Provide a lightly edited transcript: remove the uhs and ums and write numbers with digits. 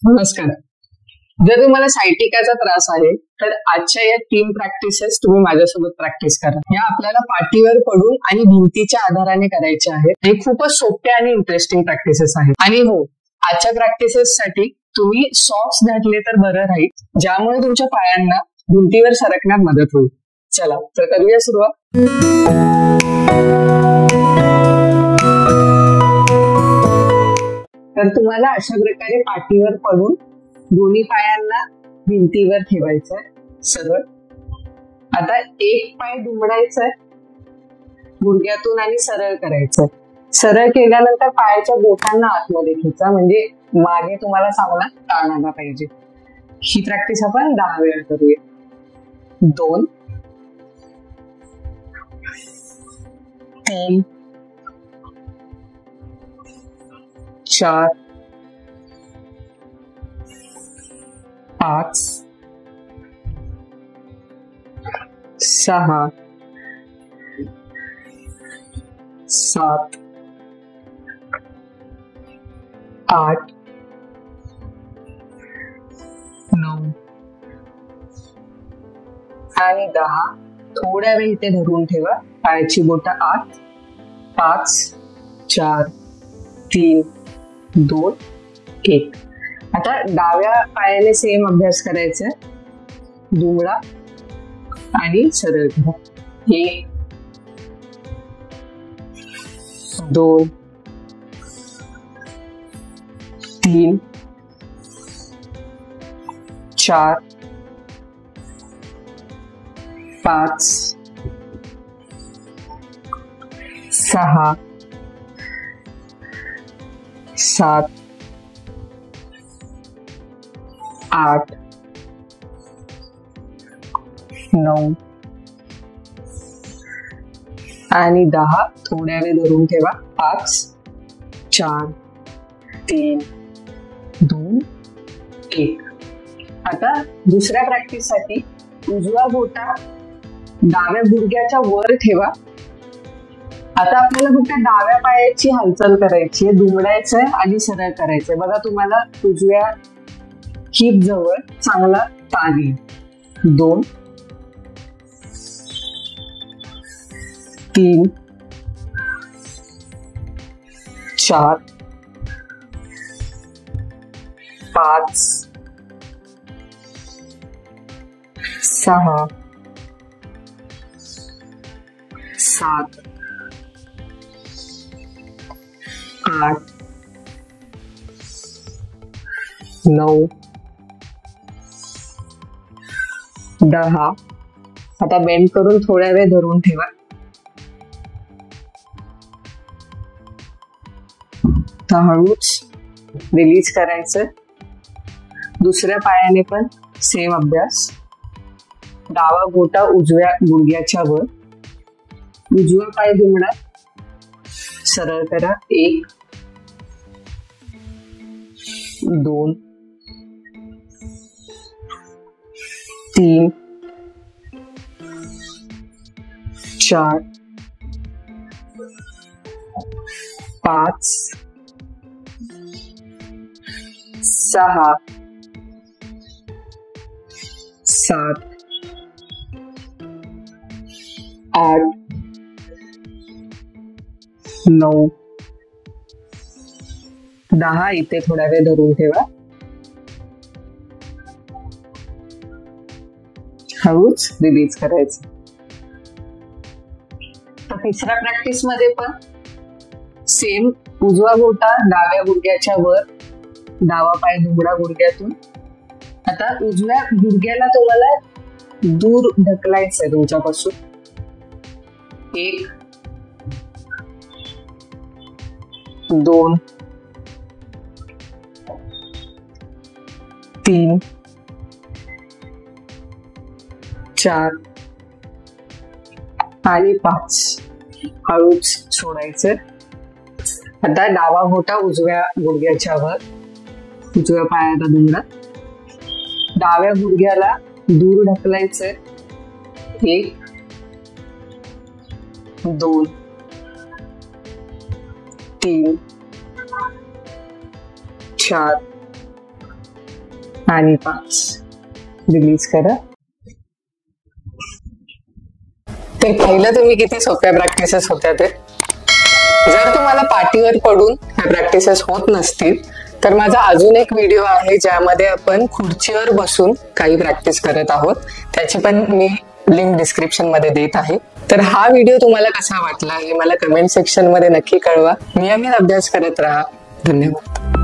नमस्कार. जर तुम्हाला सायटिकाचा त्रास आहे तर आजच्या या 3 प्रॅक्टिसेस तुम्ही माझ्यासोबत प्रॅक्टिस करा. या आपल्याला पाठीवर पडून आणि भिंतीच्या आधाराने करायच्या आहेत. हे खूपच सोप्या आणि इंटरेस्टिंग प्रॅक्टिसेस आहेत. आणि हो, आजच्या प्रॅक्टिसेस साठी तुम्ही सॉक्स घातले तर बरं राहील, ज्यामुळे तुमच्या पायांना भिंतीवर सरकण्यात मदत होईल. चला तर करूया सुरुवात. तर तुम्हाला अशा प्रकारे पाठीवर पडून दोन्ही पायांना भिंतीवर ठेवायचंय सरळ. आता एक पाय दुमडायचाय गुडघ्यातून आणि सरळ करायचंय. सरळ केल्यानंतर पायाच्या बोटांना आतमध्ये खेचा, म्हणजे मागे तुम्हाला चांगला ताण आला पाहिजे. ही प्रॅक्टिस आपण 10 वेळा करूया. 2 3 4 5 6 7 8 9 आणि 10. थोड्या वेळ इथे धरून ठेवा. पायाची बोटं आत. 5 4 3 2 1. आता डाव्या पायाने सेम अभ्यास करायचा. दुमडा आणि सरळ करा. 1 2 3 4 5 6 7 8 9 आणि 10. थोड्या वेळ धरून ठेवा. 5 4 3 2 1. आता दुसऱ्या प्रॅक्टिस साठी उजवा बोटा डाव्या गुडघ्याच्या वर ठेवा. आता आपल्याला फक्त डाव्या पायाची हालचाल करायची आहे. दुमडायचंय आणि सरळ करायचंय. बघा, तुम्हाला उजव्या हिप जवळ चांगला ताण येईल. 2 3 4 5 6 7 8 9 10. आता बेंड करून थोड्या वेळ धरून ठेवा. तर हळूच रिलीज करायचं. दुसऱ्या पायाने पण सेम अभ्यास. डावा बोटा उजव्या गुडघ्याच्या वर. उजवा पाय दुमडा, सरळ करा. 1 2 3 4 5 6 7 8 9 10. इथे थोडा वेळ धरून ठेवा. हळूच रिलीज करायचं. तर तिसऱ्या प्रॅक्टिस मध्ये पण सेम. उजवा बोटा डाव्या गुडघ्याच्या वर. डावा पाय दुमडा गुडघ्यातून. आता उजव्या गुडघ्याला तुम्हाला दूर ढकलायचंय तुमच्यापासून. 1 2 3 4 आणि 5. हळूच सोडायचं. आता डावा बोटा उजव्या गुडघ्याच्या वर. उजव्या पायाला दुमडा. डाव्या गुडघ्याला दूर ढकलायचंय. 1 2 3 4 आणि 5. रिलीज करा. तर पाहिलं तुम्ही किती सोप्या प्रॅक्टिसेस होत्या ते. जर तुम्हाला पाठीवर पडून ह्या प्रॅक्टिसेस होत नसतील तर माझा अजून एक व्हिडिओ आहे ज्यामध्ये आपण खुर्चीवर बसून काही प्रॅक्टिस करत आहोत. त्याची पण मी लिंक डिस्क्रिप्शन मध्ये देत आहे. तर हा व्हिडिओ तुम्हाला कसा वाटला हे मला कमेंट सेक्शन मध्ये नक्की कळवा. नियमित अभ्यास करत राहा. धन्यवाद.